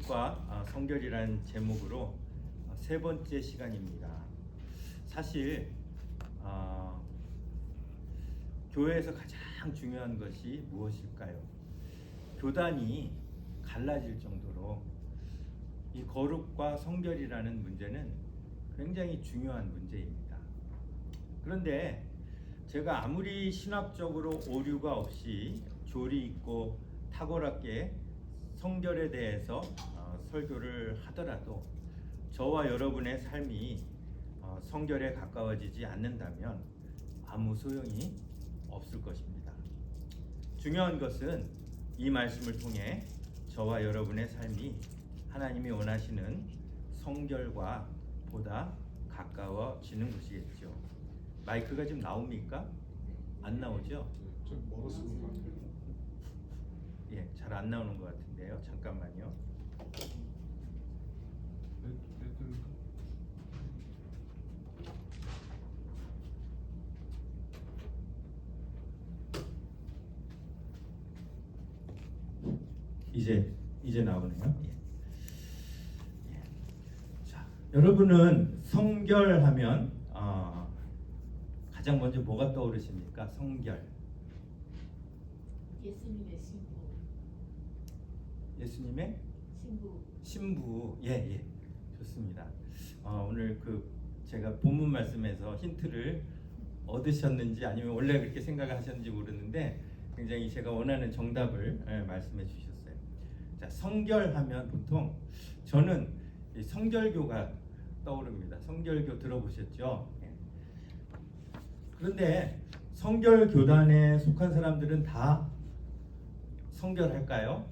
거룩과 성결이라는 제목으로 세 번째 시간입니다. 사실 교회에서 가장 중요한 것이 무엇일까요? 교단이 갈라질 정도로 이 거룩과 성결이라는 문제는 굉장히 중요한 문제입니다. 그런데 제가 아무리 신학적으로 오류가 없이 조리 있고 탁월하게 성결에 대해서 설교를 하더라도 저와 여러분의 삶이 성결에 가까워지지 않는다면 아무 소용이 없을 것입니다. 중요한 것은 이 말씀을 통해 저와 여러분의 삶이 하나님이 원하시는 성결과 보다 가까워지는 것이겠죠. 마이크가 지금 나옵니까? 안 나오죠? 좀 멀었을 것 같아요. 예, 잘 안 나오는 것 같은데요. 잠깐만요. 이제 나오네요. 예. 자, 여러분은 성결하면 가장 먼저 뭐가 떠오르십니까? 성결. 예수님의 신부. 예수님의 신부. 신부. 예. 좋습니다. 오늘 제가 본문 말씀에서 힌트를 얻으셨는지 아니면 원래 그렇게 생각하셨는지 모르는데 굉장히 제가 원하는 정답을 말씀해 주셨어요. 자, 성결하면 보통 저는 이 성결교가 떠오릅니다. 성결교 들어보셨죠? 예. 그런데 성결교단에 속한 사람들은 다 성결할까요?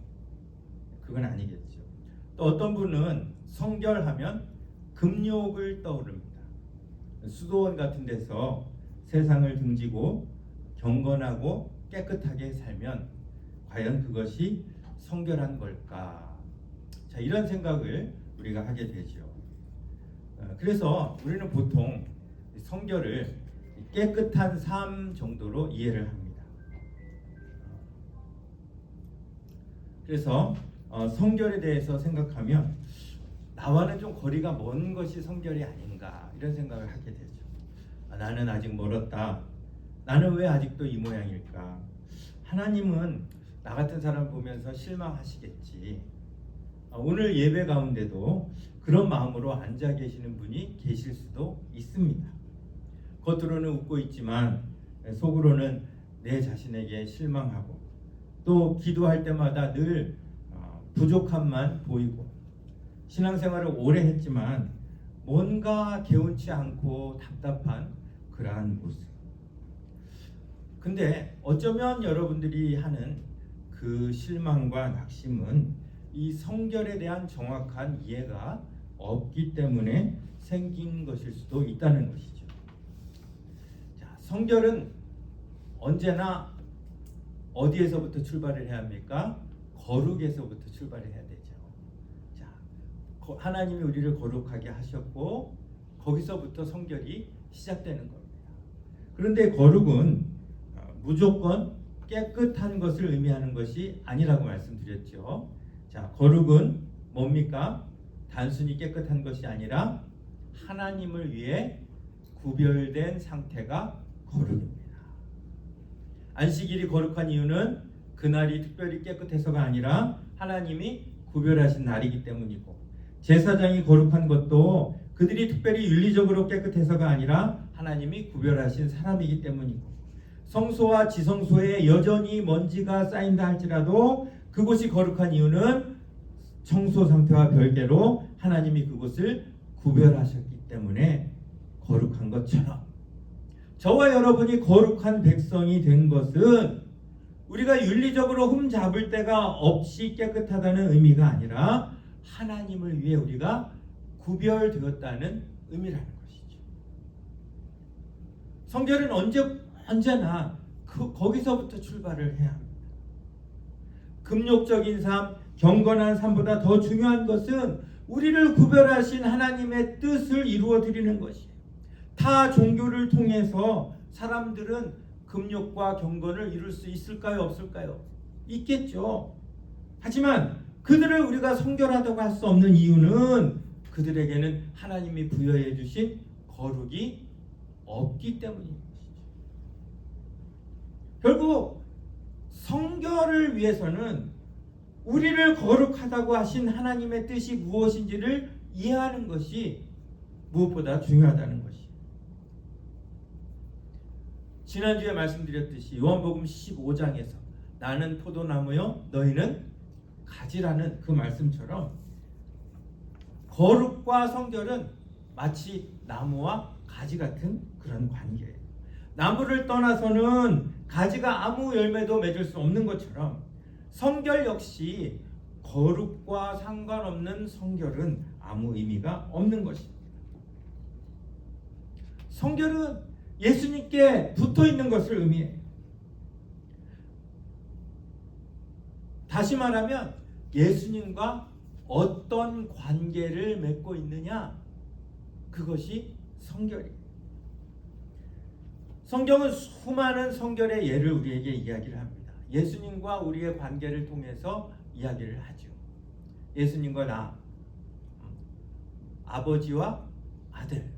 그건 아니겠죠. 또 어떤 분은 성결하면 금욕을 떠오릅니다. 수도원 같은 데서 세상을 등지고 경건하고 깨끗하게 살면 과연 그것이 성결한 걸까? 자, 이런 생각을 우리가 하게 되죠. 그래서 우리는 보통 성결을 깨끗한 삶 정도로 이해를 합니다. 그래서 성결에 대해서 생각하면 나와는 좀 거리가 먼 것이 성결이 아닌가 이런 생각을 하게 되죠. 나는 아직 멀었다. 나는 왜 아직도 이 모양일까? 하나님은 나 같은 사람 보면서 실망하시겠지. 오늘 예배 가운데도 그런 마음으로 앉아 계시는 분이 계실 수도 있습니다. 겉으로는 웃고 있지만 속으로는 내 자신에게 실망하고 또 기도할 때마다 늘 부족함만 보이고 신앙생활을 오래 했지만 뭔가 개운치 않고 답답한 그러한 모습. 근데 어쩌면 여러분들이 하는 그 실망과 낙심은 이 성결에 대한 정확한 이해가 없기 때문에 생긴 것일 수도 있다는 것이죠. 자, 성결은 언제나 어디에서부터 출발을 해야 합니까? 거룩에서부터 출발을 해야 되죠. 자, 하나님이 우리를 거룩하게 하셨고 거기서부터 성결이 시작되는 겁니다. 그런데 거룩은 무조건 깨끗한 것을 의미하는 것이 아니라고 말씀드렸죠. 자, 거룩은 뭡니까? 단순히 깨끗한 것이 아니라 하나님을 위해 구별된 상태가 거룩입니다. 안식일이 거룩한 이유는 그날이 특별히 깨끗해서가 아니라 하나님이 구별하신 날이기 때문이고, 제사장이 거룩한 것도 그들이 특별히 윤리적으로 깨끗해서가 아니라 하나님이 구별하신 사람이기 때문이고, 성소와 지성소에 여전히 먼지가 쌓인다 할지라도 그곳이 거룩한 이유는 청소 상태와 별개로 하나님이 그곳을 구별하셨기 때문에 거룩한 것처럼, 저와 여러분이 거룩한 백성이 된 것은 우리가 윤리적으로 흠잡을 데가 없이 깨끗하다는 의미가 아니라 하나님을 위해 우리가 구별되었다는 의미라는 것이죠. 성결은 언제나 거기서부터 출발을 해야 합니다. 금욕적인 삶, 경건한 삶보다 더 중요한 것은 우리를 구별하신 하나님의 뜻을 이루어 드리는 것이에요. 타 종교를 통해서 사람들은 금욕과 경건을 이룰 수 있을까요? 없을까요? 있겠죠. 하지만 그들을 우리가 성결하다고 할 수 없는 이유는 그들에게는 하나님이 부여해 주신 거룩이 없기 때문인 것이죠. 결국 성결을 위해서는 우리를 거룩하다고 하신 하나님의 뜻이 무엇인지를 이해하는 것이 무엇보다 중요하다는 것이에요. 지난주에 말씀드렸듯이 요한복음 15장에서 나는 포도나무요 너희는 가지라는 그 말씀처럼 거룩과 성결은 마치 나무와 가지 같은 그런 관계예요. 나무를 떠나서는 가지가 아무 열매도 맺을 수 없는 것처럼 성결 역시 거룩과 상관없는 성결은 아무 의미가 없는 것입니다. 성결은 예수님께 붙어 있는 것을 의미해요. 다시 말하면 예수님과 어떤 관계를 맺고 있느냐, 그것이 성결이에요. 성경은 수많은 성결의 예를 우리에게 이야기를 합니다. 예수님과 우리의 관계를 통해서 이야기를 하죠. 예수님과 나, 아버지와 아들,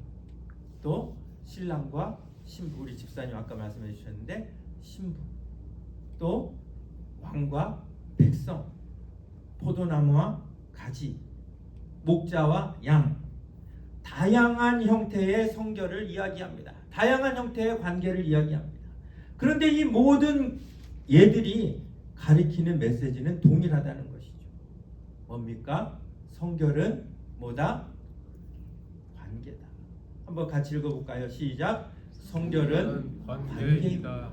또 신랑과 신부, 우리 집사님 아까 말씀해 주셨는데 신부, 또 왕과 백성, 포도나무와 가지, 목자와 양, 다양한 형태의 성결을 이야기합니다. 다양한 형태의 관계를 이야기합니다. 그런데 이 모든 예들이 가리키는 메시지는 동일하다는 것이죠. 뭡니까? 성결은 뭐다? 관계다. 한번 같이 읽어볼까요? 시작. 성결은 관계이다.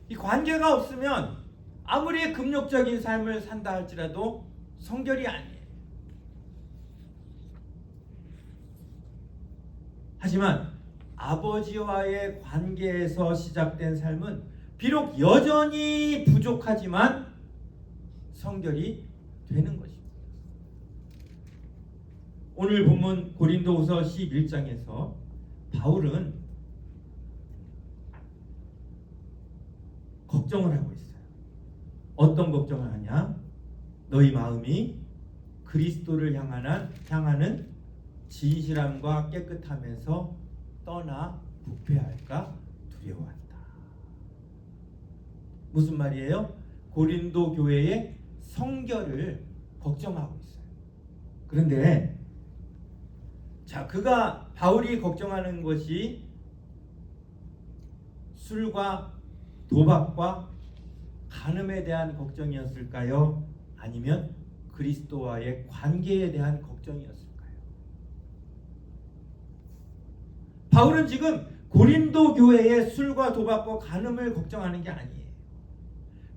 이 관계가 없으면 아무리 금욕적인 삶을 산다 할지라도 성결이 아니에요. 하지만 아버지와의 관계에서 시작된 삶은 비록 여전히 부족하지만 성결이 되는 것입니다. 오늘 본문 고린도후서 11장에서 바울은 걱정을 하고 있어요. 어떤 걱정을 하냐? 너희 마음이 그리스도를 향하는 진실함과 깨끗함에서 떠나 부패할까 두려워한다. 무슨 말이에요? 고린도 교회의 성결을 걱정하고 있어요. 그런데 바울이 걱정하는 것이 술과 도박과 간음에 대한 걱정이었을까요? 아니면 그리스도와의 관계에 대한 걱정이었을까요? 바울은 지금 고린도 교회의 술과 도박과 간음을 걱정하는 게 아니에요.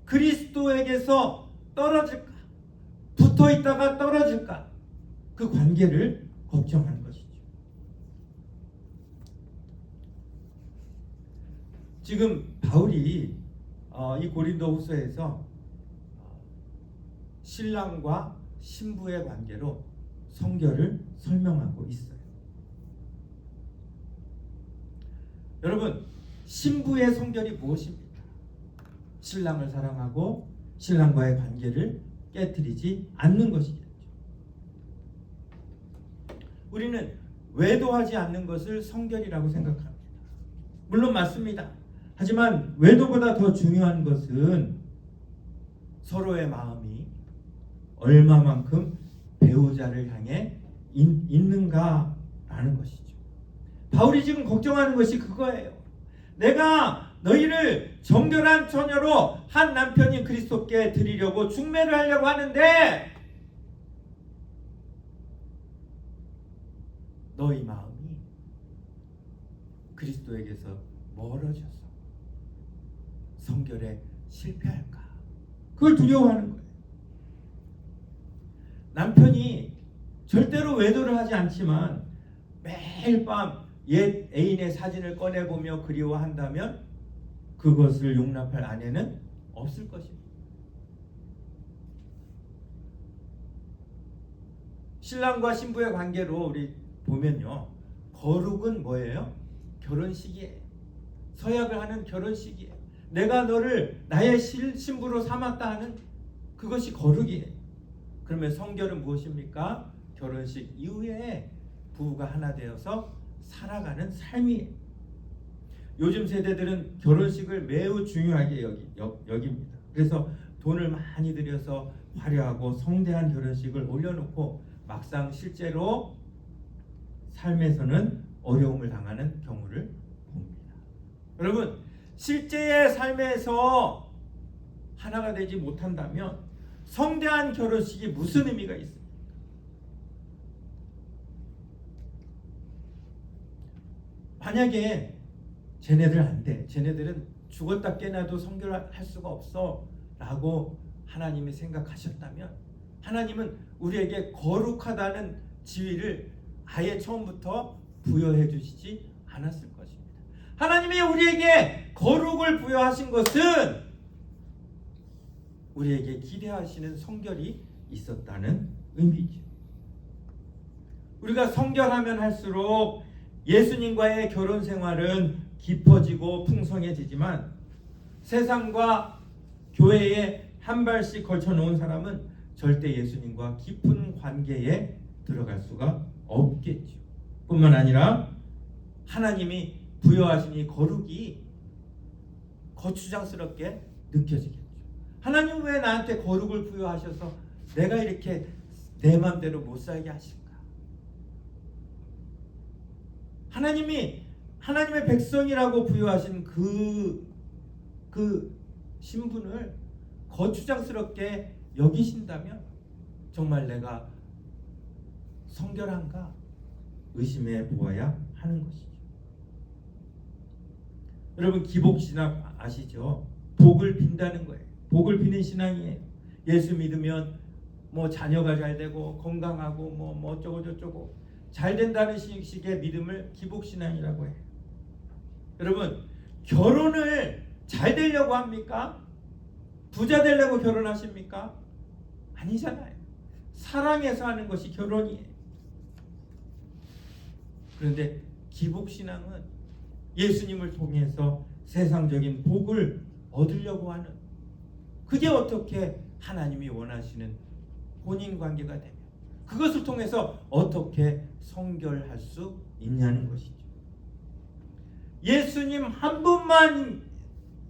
그리스도에게서 떨어질까? 붙어 있다가 떨어질까? 그 관계를 걱정하는 것이죠. 지금 바울이 이 고린도후서에서 신랑과 신부의 관계로 성결을 설명하고 있어요. 여러분, 신부의 성결이 무엇입니까? 신랑을 사랑하고 신랑과의 관계를 깨트리지 않는 것이겠죠. 우리는 외도하지 않는 것을 성결이라고 생각합니다. 물론 맞습니다. 하지만 외도보다 더 중요한 것은 서로의 마음이 얼마만큼 배우자를 향해 있는가라는 것이죠. 바울이 지금 걱정하는 것이 그거예요. 내가 너희를 정결한 처녀로 한 남편인 그리스도께 드리려고 중매를 하려고 하는데 너희 마음이 그리스도에게서 멀어져서 성결에 실패할까? 그걸 두려워하는 거예요. 남편이 절대로 외도를 하지 않지만 매일 밤 옛 애인의 사진을 꺼내보며 그리워한다면 그것을 용납할 아내는 없을 것입니다. 신랑과 신부의 관계로 우리 보면요, 거룩은 뭐예요? 결혼식이에요. 서약을 하는 결혼식이에요. 내가 너를 나의 신부로 삼았다 하는 그것이 거룩이에요. 그러면 성결은 무엇입니까? 결혼식 이후에 부부가 하나 되어서 살아가는 삶이에요. 요즘 세대들은 결혼식을 매우 중요하게 여깁니다. 그래서 돈을 많이 들여서 화려하고 성대한 결혼식을 올려놓고 막상 실제로 삶에서는 어려움을 당하는 경우를 봅니다. 여러분, 실제의 삶에서 하나가 되지 못한다면 성대한 결혼식이 무슨 의미가 있습니까? 만약에 쟤네들 안 돼, 쟤네들은 죽었다 깨나도 성결할 수가 없어 라고 하나님이 생각하셨다면 하나님은 우리에게 거룩하다는 지위를 아예 처음부터 부여해 주시지 않았을 것입니다. 하나님이 우리에게 거룩을 부여하신 것은 우리에게 기대하시는 성결이 있었다는 의미죠. 우리가 성결하면 할수록 예수님과의 결혼 생활은 깊어지고 풍성해지지만 세상과 교회에 한 발씩 걸쳐 놓은 사람은 절대 예수님과 깊은 관계에 들어갈 수가 없겠죠. 뿐만 아니라 하나님이 부여하신 이 거룩이 거추장스럽게 느껴지겠죠. 하나님 왜 나한테 거룩을 부여하셔서 내가 이렇게 내 마음대로 못 살게 하실까? 하나님의 백성이라고 부여하신 그 신분을 거추장스럽게 여기신다면 정말 내가 성결한가 의심해 보아야 하는 것이죠. 여러분, 기복신앙 아시죠? 복을 빈다는 거예요. 복을 비는 신앙이에요. 예수 믿으면 뭐 자녀가 잘 되고 건강하고 뭐 어쩌고 저쩌고 잘 된다는 식의 믿음을 기복신앙이라고 해요. 여러분, 결혼을 잘 되려고 합니까? 부자 되려고 결혼하십니까? 아니잖아요. 사랑해서 하는 것이 결혼이에요. 그런데 기복신앙은 예수님을 통해서 세상적인 복을 얻으려고 하는, 그게 어떻게 하나님이 원하시는 혼인관계가 되며 그것을 통해서 어떻게 성결할 수 있냐는 것이죠. 예수님 한 분만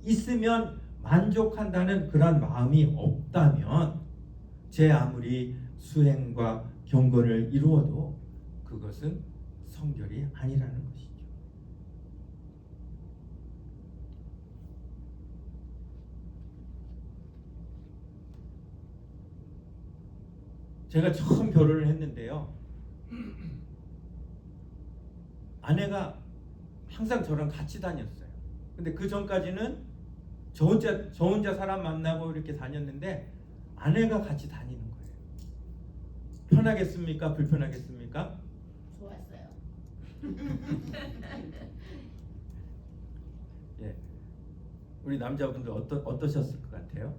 있으면 만족한다는 그런 마음이 없다면 제 아무리 수행과 경건을 이루어도 그것은 성결이 아니라는 것이죠. 제가 처음 결혼을 했는데요, 아내가 항상 저랑 같이 다녔어요. 근데 그 전까지는 저 혼자 사람 만나고 이렇게 다녔는데 아내가 같이 다니는 거예요. 편하겠습니까? 불편하겠습니까? 좋았어요. 예, 우리 남자분들 어떠셨을 것 같아요?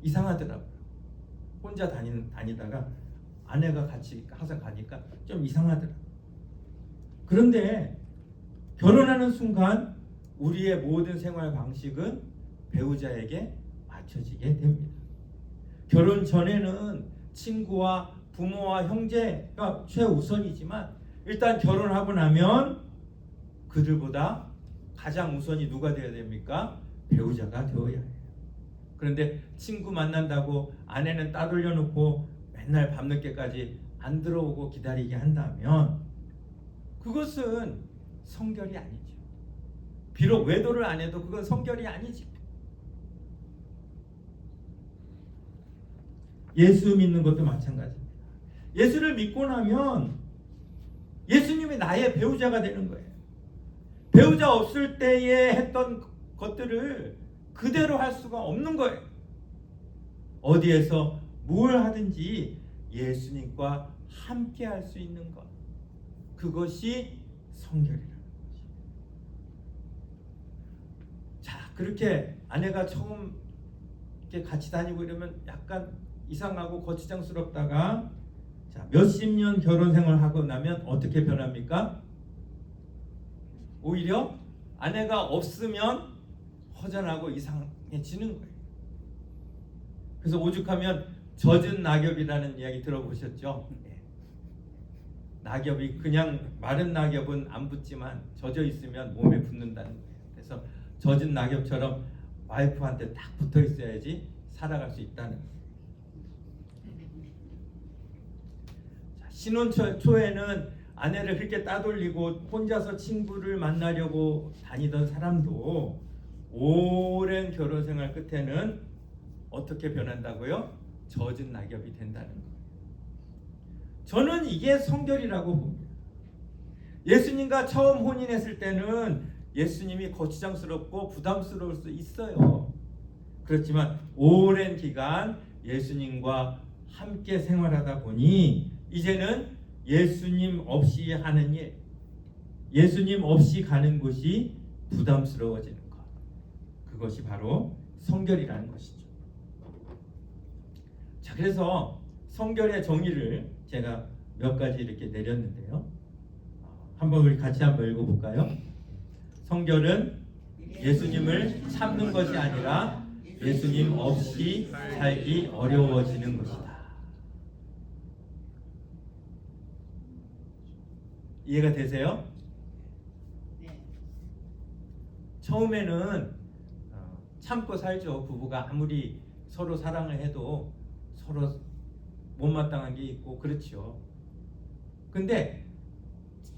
이상하더라고요. 혼자 다니다가 아내가 같이 항상 가니까 좀 이상하더라고요. 그런데 결혼하는 순간 우리의 모든 생활 방식은 배우자에게 맞춰지게 됩니다. 결혼 전에는 친구와 부모와 형제가 최우선이지만 일단 결혼하고 나면 그들보다 가장 우선이 누가 되어야 됩니까? 배우자가 되어야 해요. 그런데 친구 만난다고 아내는 따돌려 놓고 맨날 밤늦게까지 안 들어오고 기다리게 한다면 그것은 성결이 아니죠. 비록 외도를 안 해도 그건 성결이 아니지. 예수 믿는 것도 마찬가지입니다. 예수를 믿고 나면 예수님이 나의 배우자가 되는 거예요. 배우자 없을 때에 했던 것들을 그대로 할 수가 없는 거예요. 어디에서 뭘 하든지 예수님과 함께 할 수 있는 것, 그것이 성결이라는 것이에요. 자, 그렇게 아내가 처음 이렇게 같이 다니고 이러면 약간 이상하고 거추장스럽다가 자, 몇십 년 결혼 생활하고 나면 어떻게 변합니까? 오히려 아내가 없으면 허전하고 이상해지는 거예요. 그래서 오죽하면 젖은 낙엽이라는 이야기 들어보셨죠? 예. 낙엽이 그냥 마른 낙엽은 안 붙지만 젖어 있으면 몸에 붙는다는 거예요. 그래서 젖은 낙엽처럼 와이프한테 딱 붙어 있어야지 살아갈 수 있다는 거예요. 자, 신혼 초에는 아내를 그렇게 따돌리고 혼자서 친구를 만나려고 다니던 사람도 오랜 결혼 생활 끝에는 어떻게 변한다고요? 젖은 낙엽이 된다는 거예요. 저는 이게 성결이라고 봅니다. 예수님과 처음 혼인했을 때는 예수님이 거추장스럽고 부담스러울 수 있어요. 그렇지만 오랜 기간 예수님과 함께 생활하다 보니 이제는 예수님 없이 하는 일, 예수님 없이 가는 곳이 부담스러워지는 것. 그것이 바로 성결이라는 것이죠. 자, 그래서 성결의 정의를 제가 몇 가지 이렇게 내렸는데요. 한번 우리 같이 한번 읽어볼까요? 성결은 예수님을 참는 것이 아니라 예수님 없이 살기 어려워지는 것이다. 이해가 되세요? 네. 처음에는 참고 살죠. 부부가 아무리 서로 사랑을 해도 서로 못마땅한 게 있고 그렇죠. 근데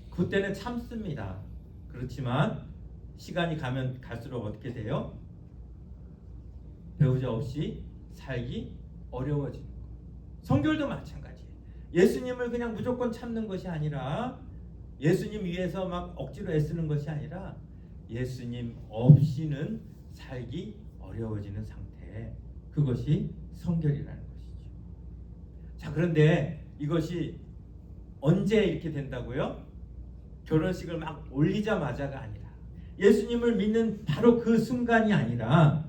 그때는 참습니다. 그렇지만 시간이 가면 갈수록 어떻게 돼요? 배우자 없이 살기 어려워지는 거예요. 성결도 마찬가지예요. 예수님을 그냥 무조건 참는 것이 아니라 예수님 위해서 막 억지로 애쓰는 것이 아니라 예수님 없이는 살기 어려워지는 상태. 그것이 성결이라는 것이죠. 자, 그런데 이것이 언제 이렇게 된다고요? 결혼식을 막 올리자마자가 아니라 예수님을 믿는 바로 그 순간이 아니라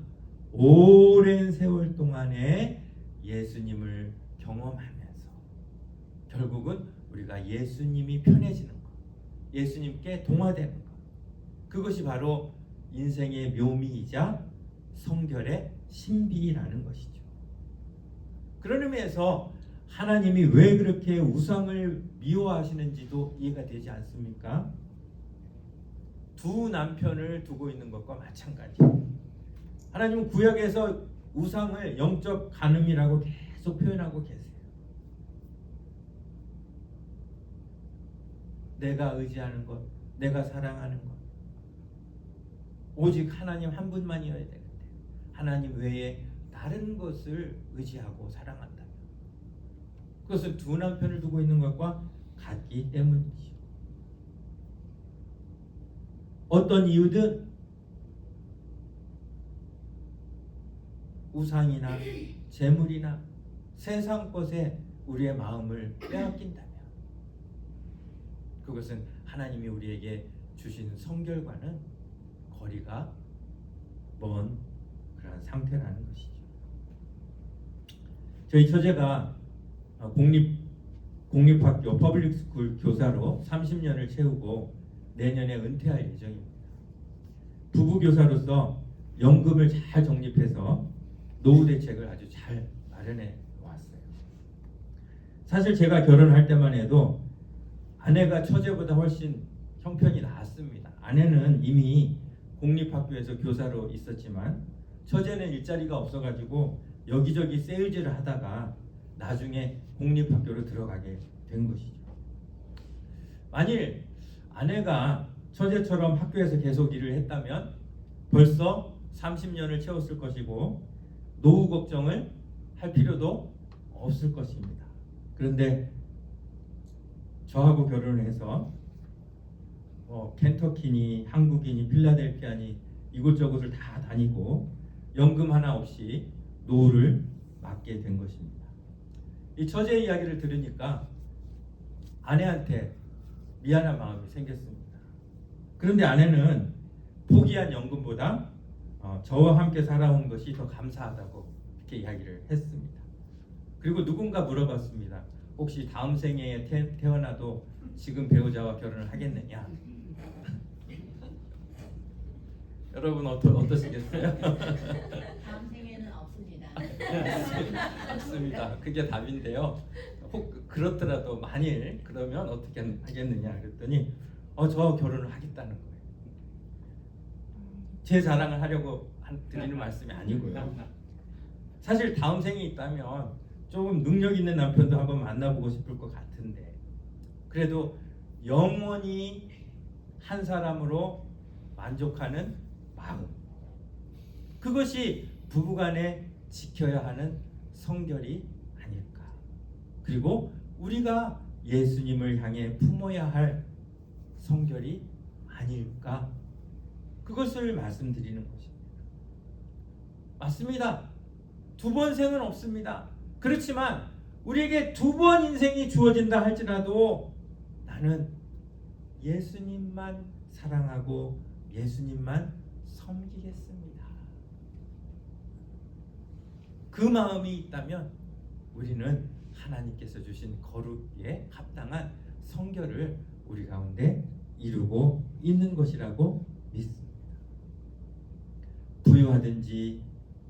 오랜 세월 동안에 예수님을 경험하면서 결국은 우리가 예수님이 편해지는 것, 예수님께 동화되는 것, 그것이 바로 인생의 묘미이자 성결의 신비라는 것이죠. 그런 의미에서 하나님이 왜 그렇게 우상을 미워하시는지도 이해가 되지 않습니까? 두 남편을 두고 있는 것과 마찬가지예요. 하나님은 구약에서 우상을 영적 간음이라고 계속 표현하고 계세요. 내가 의지하는 것, 내가 사랑하는 것, 오직 하나님 한 분만이어야 되는데 하나님 외에 다른 것을 의지하고 사랑한다면 그것은 두 남편을 두고 있는 것과 같기 때문이죠. 어떤 이유든 우상이나 재물이나 세상 것에 우리의 마음을 빼앗긴다면 그것은 하나님이 우리에게 주신 성결과는 거리가 먼 그런 상태라는 것이죠. 저희 처제가 공립학교 퍼블릭스쿨 교사로 30년을 채우고 내년에 은퇴할 예정입니다. 부부 교사로서 연금을 잘 적립해서 노후 대책을 아주 잘 마련해 왔어요. 사실 제가 결혼할 때만 해도 아내가 처제보다 훨씬 형편이 나았습니다. 아내는 이미 공립학교에서 교사로 있었지만 처제는 일자리가 없어가지고 여기저기 세일즈를 하다가 나중에 공립학교로 들어가게 된 것이죠. 만일 아내가 처제처럼 학교에서 계속 일을 했다면 벌써 30년을 채웠을 것이고 노후 걱정을 할 필요도 없을 것입니다. 그런데 저하고 결혼을 해서 켄터키니 한국이니 필라델피아니 이곳저곳을 다 다니고 연금 하나 없이 노후를 맞게 된 것입니다. 이 처제의 이야기를 들으니까 아내한테 미안한 마음이 생겼습니다. 그런데 아내는 포기한 연금보다 저와 함께 살아온 것이 더 감사하다고 이렇게 이야기를 했습니다. 그리고 누군가 물어봤습니다. 혹시 다음 생애에 태어나도 지금 배우자와 결혼을 하겠느냐? 여러분 어떠시겠어요? 다음 생에는 없습니다. 맞습니다. 그게 답인데요. 혹 그렇더라도 만일 그러면 어떻게 하겠느냐 그랬더니 저 결혼을 하겠다는 거예요. 제 자랑을 하려고 드리는 말씀이 아니고요. 사실 다음 생이 있다면 조금 능력 있는 남편도 한번 만나보고 싶을 것 같은데 그래도 영원히 한 사람으로 만족하는 마음, 그것이 부부간에 지켜야 하는 성결이 아닐까. 그리고 우리가 예수님을 향해 품어야 할 성결이 아닐까. 그것을 말씀드리는 것입니다. 맞습니다. 두 번 생은 없습니다. 그렇지만 우리에게 두 번 인생이 주어진다 할지라도 나는 예수님만 사랑하고 예수님만 섬기겠습니다. 그 마음이 있다면 우리는 하나님께서 주신 거룩에 합당한 성결을 우리 가운데 이루고 있는 것이라고 믿습니다. 부유하든지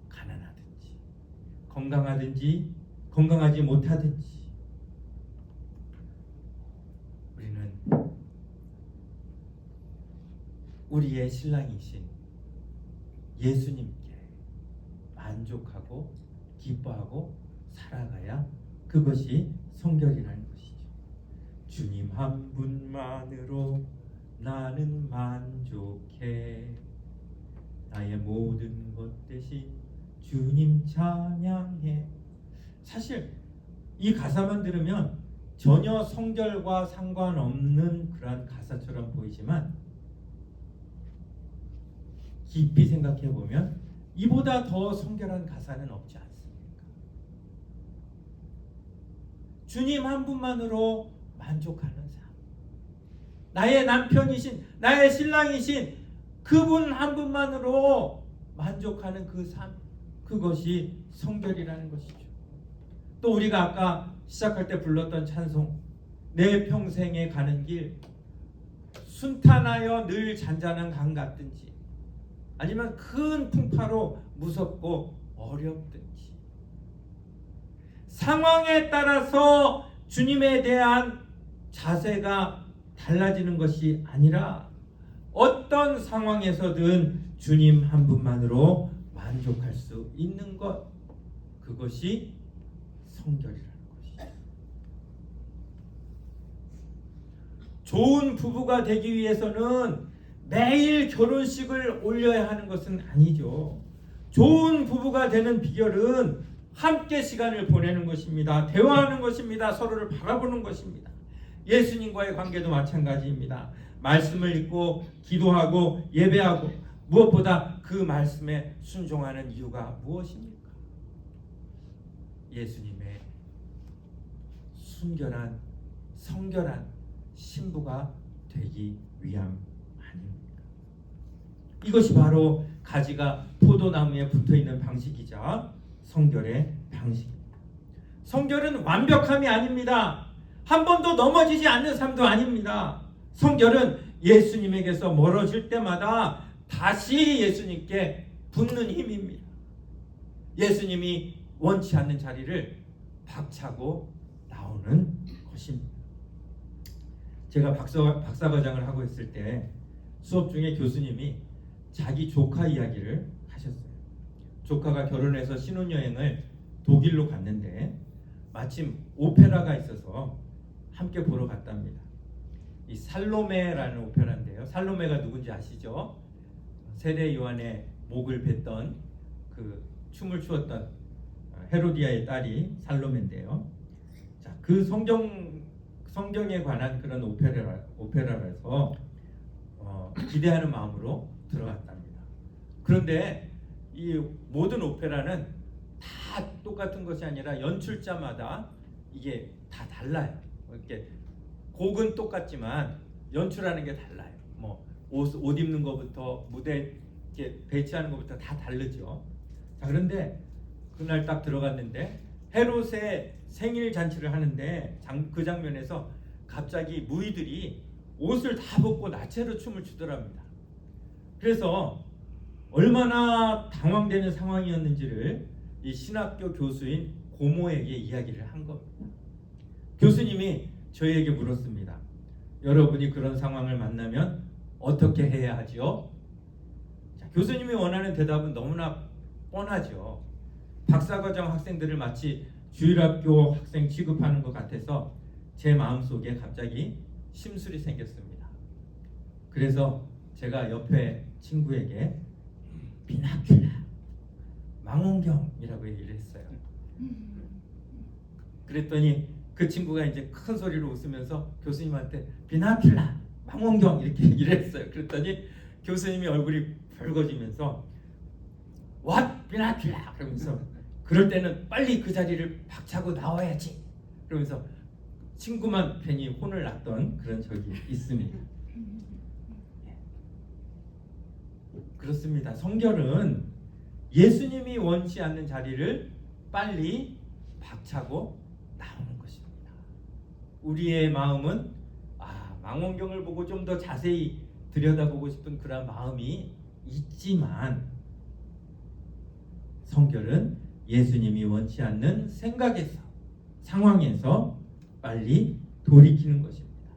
가난하든지 건강하든지 건강하지 못하든지 우리는 우리의 신랑이신 예수님께 만족하고 기뻐하고 살아가야 그것이 성결이라는 것이죠. 주님 한 분만으로 나는 만족해. 나의 모든 것 대신 주님 찬양해. 사실 이 가사만 들으면 전혀 성결과 상관없는 그러한 가사처럼 보이지만 깊이 생각해 보면 이보다 더 성결한 가사는 없지 않습니까? 주님 한 분만으로 만족하는 삶, 나의 남편이신 나의 신랑이신 그분 한 분만으로 만족하는 그 삶, 그것이 성결이라는 것이죠. 또 우리가 아까 시작할 때 불렀던 찬송, 내 평생에 가는 길 순탄하여 늘 잔잔한 강 같든지 아니면 큰 풍파로 무섭고 어렵든지 상황에 따라서 주님에 대한 자세가 달라지는 것이 아니라 어떤 상황에서든 주님 한 분만으로 만족할 수 있는 것, 그것이 성결이라는 것이죠. 좋은 부부가 되기 위해서는 매일 결혼식을 올려야 하는 것은 아니죠. 좋은 부부가 되는 비결은 함께 시간을 보내는 것입니다. 대화하는 것입니다. 서로를 바라보는 것입니다. 예수님과의 관계도 마찬가지입니다. 말씀을 읽고 기도하고 예배하고 무엇보다 그 말씀에 순종하는 이유가 무엇입니까? 예수님의 순결한 성결한 신부가 되기 위함 아닙니까? 이것이 바로 가지가 포도나무에 붙어있는 방식이자 성결의 방식입니다. 성결은 완벽함이 아닙니다. 한 번도 넘어지지 않는 삶도 아닙니다. 성결은 예수님에게서 멀어질 때마다 다시 예수님께 붙는 힘입니다. 예수님이 원치 않는 자리를 박차고 나오는 것입니다. 제가 박사과정을 하고 있을 때 수업 중에 교수님이 자기 조카 이야기를 하셨어요. 조카가 결혼해서 신혼여행을 독일로 갔는데 마침 오페라가 있어서 함께 보러 갔답니다. 이 살로메라는 오페라인데요. 살로메가 누군지 아시죠? 세례 요한의 목을 뵀던 그 춤을 추었던 헤로디아의 딸이 살로메인데요. 자, 그 성경에 관한 그런 오페라라서 기대하는 마음으로 들어갔답니다. 그런데 이 모든 오페라는 다 똑같은 것이 아니라 연출자마다 이게 다 달라요. 이렇게 곡은 똑같지만 연출하는 게 달라요. 뭐 옷 입는 것부터 무대 이렇게 배치하는 것부터 다 다르죠. 자, 그런데 그날 딱 들어갔는데 헤롯의 생일 잔치를 하는데 그 장면에서 갑자기 무희들이 옷을 다 벗고 나체로 춤을 추더랍니다. 그래서 얼마나 당황되는 상황이었는지를 이 신학교 교수인 고모에게 이야기를 한 겁니다. 교수님이 저희에게 물었습니다. 여러분이 그런 상황을 만나면 어떻게 해야 하지요? 자, 교수님이 원하는 대답은 너무나 뻔하죠. 박사과정 학생들을 마치 주일학교 학생 취급하는 것 같아서 제 마음속에 갑자기 심술이 생겼습니다. 그래서 제가 옆에 친구에게 비나큘라, 망원경이라고 얘기를 했어요. 그랬더니 그 친구가 이제 큰 소리로 웃으면서 교수님한테 비나큘라, 망원경 이렇게 얘기를 했어요. 그랬더니 교수님이 얼굴이 붉어지면서 What? 비나큘라 그러면서 그럴 때는 빨리 그 자리를 박차고 나와야지 그러면서 친구만 괜히 혼을 났던 그런 적이 있습니다. 그렇습니다. 성결은 예수님이 원치 않는 자리를 빨리 박차고 나오는 것입니다. 우리의 마음은 망원경을 보고 좀 더 자세히 들여다보고 싶은 그런 마음이 있지만 성결은 예수님이 원치 않는 생각에서 상황에서 빨리 돌이키는 것입니다.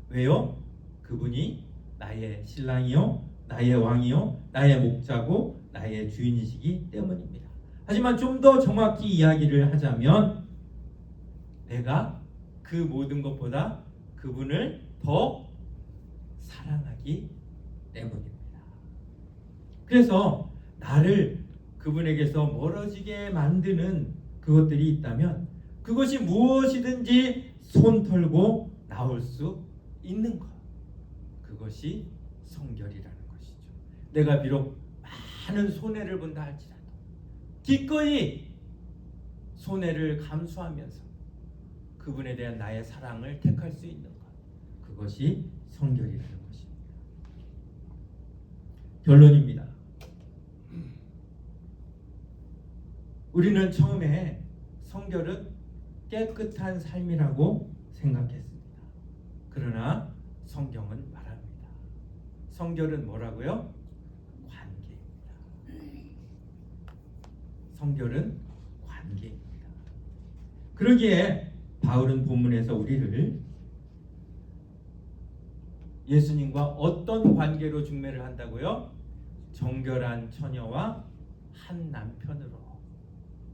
왜요? 그분이 나의 신랑이요, 나의 왕이요, 나의 목자고 나의 주인이시기 때문입니다. 하지만 좀 더 정확히 이야기를 하자면 내가 그 모든 것보다 그분을 더 사랑하기 때문입니다. 그래서 나를 그분에게서 멀어지게 만드는 그것들이 있다면 그것이 무엇이든지 손 털고 나올 수 있는 것, 그것이 성결이라는 것이죠. 내가 비록 많은 손해를 본다 할지라도 기꺼이 손해를 감수하면서 그분에 대한 나의 사랑을 택할 수 있는 것, 그것이 성결이라는 것입니다. 결론입니다. 우리는 처음에 성결은 깨끗한 삶이라고 생각했습니다. 그러나 성경은 말합니다. 성결은 뭐라고요? 관계입니다. 성결은 관계입니다. 그러기에 바울은 본문에서 우리를 예수님과 어떤 관계로 중매를 한다고요? 정결한 처녀와 한 남편으로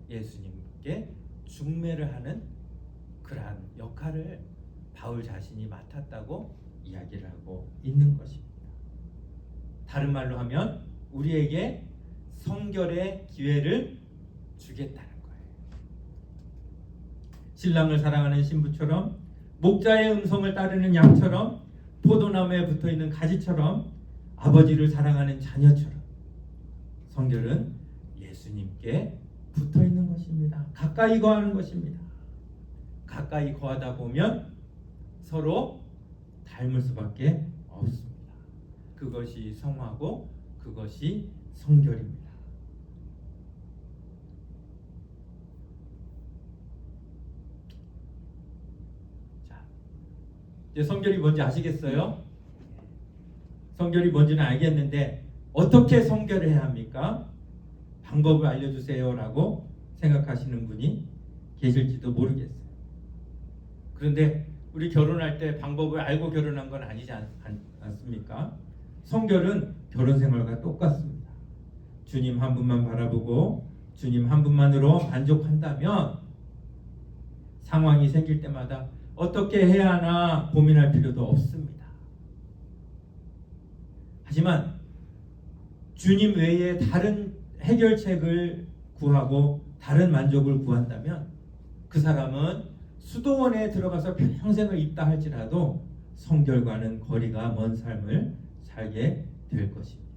예수님께 중매를 하는 그러한 역할을 바울 자신이 맡았다고 이야기를 하고 있는 것입니다. 다른 말로 하면 우리에게 성결의 기회를 주겠다는 거예요. 신랑을 사랑하는 신부처럼, 목자의 음성을 따르는 양처럼, 포도나무에 붙어있는 가지처럼, 아버지를 사랑하는 자녀처럼 성결은 예수님께 붙어있는 것입니다. 가까이 거하는 것입니다. 가까이 거하다 보면 서로 닮을 수밖에 없습니다. 그것이 성화고 그것이 성결입니다. 자, 이제 성결이 뭔지 아시겠어요? 성결이 뭔지는 알겠는데 어떻게 성결을 해야 합니까? 방법을 알려주세요 라고 생각하시는 분이 계실지도 모르겠어요. 그런데 우리 결혼할 때 방법을 알고 결혼한 건 아니지 않습니까? 성결은 결혼 생활과 똑같습니다. 주님 한 분만 바라보고 주님 한 분만으로 만족한다면 상황이 생길 때마다 어떻게 해야 하나 고민할 필요도 없습니다. 하지만 주님 외에 다른 해결책을 구하고 다른 만족을 구한다면 그 사람은 수도원에 들어가서 평생을 있다 할지라도 성결과는 거리가 먼 삶을 살게 될 것입니다.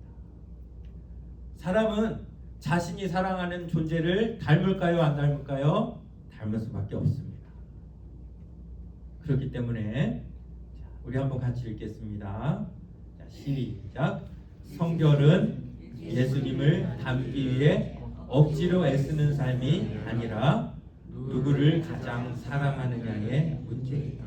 사람은 자신이 사랑하는 존재를 닮을까요? 안 닮을까요? 닮을 수밖에 없습니다. 그렇기 때문에 우리 한번 같이 읽겠습니다. 자, 시작. 성결은 예수님을 닮기 위해 억지로 애쓰는 삶이 아니라 누구를 가장 사랑하느냐의 문제이다.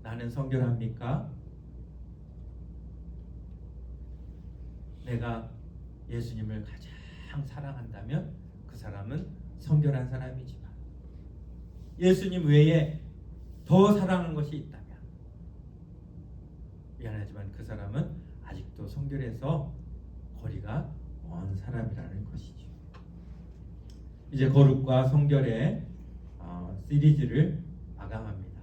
나는 성결합니까? 내가 예수님을 가장 사랑한다면 그 사람은 성결한 사람이지만 예수님 외에 더 사랑하는 것이 있다면 미안하지만 그 사람은 아직도 성결에서 거리가 먼 사람이라는 것이죠. 이제 거룩과 성결의 시리즈를 마감합니다.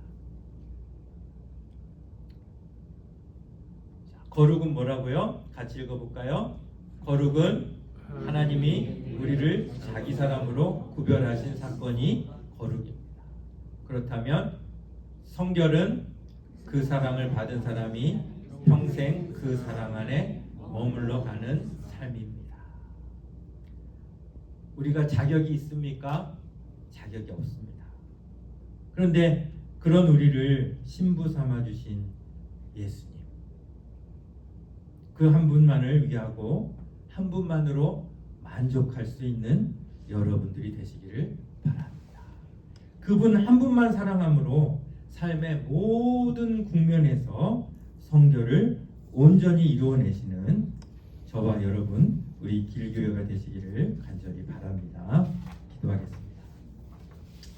자, 거룩은 뭐라고요? 같이 읽어볼까요? 거룩은 하나님이 우리를 자기 사람으로 구별하신 사건이 거룩입니다. 그렇다면 성결은 그 사랑을 받은 사람이 평생 그 사랑 안에 머물러 가는 삶입니다. 우리가 자격이 있습니까? 자격이 없습니다. 그런데 그런 우리를 신부 삼아 주신 예수님, 그 한 분만을 위하고 한 분만으로 만족할 수 있는 여러분들이 되시기를 바랍니다. 그분 한 분만 사랑함으로 삶의 모든 국면에서 성결을 온전히 이루어내시는 저와 여러분, 우리 길교회가 되시기를 간절히 바랍니다. 기도하겠습니다.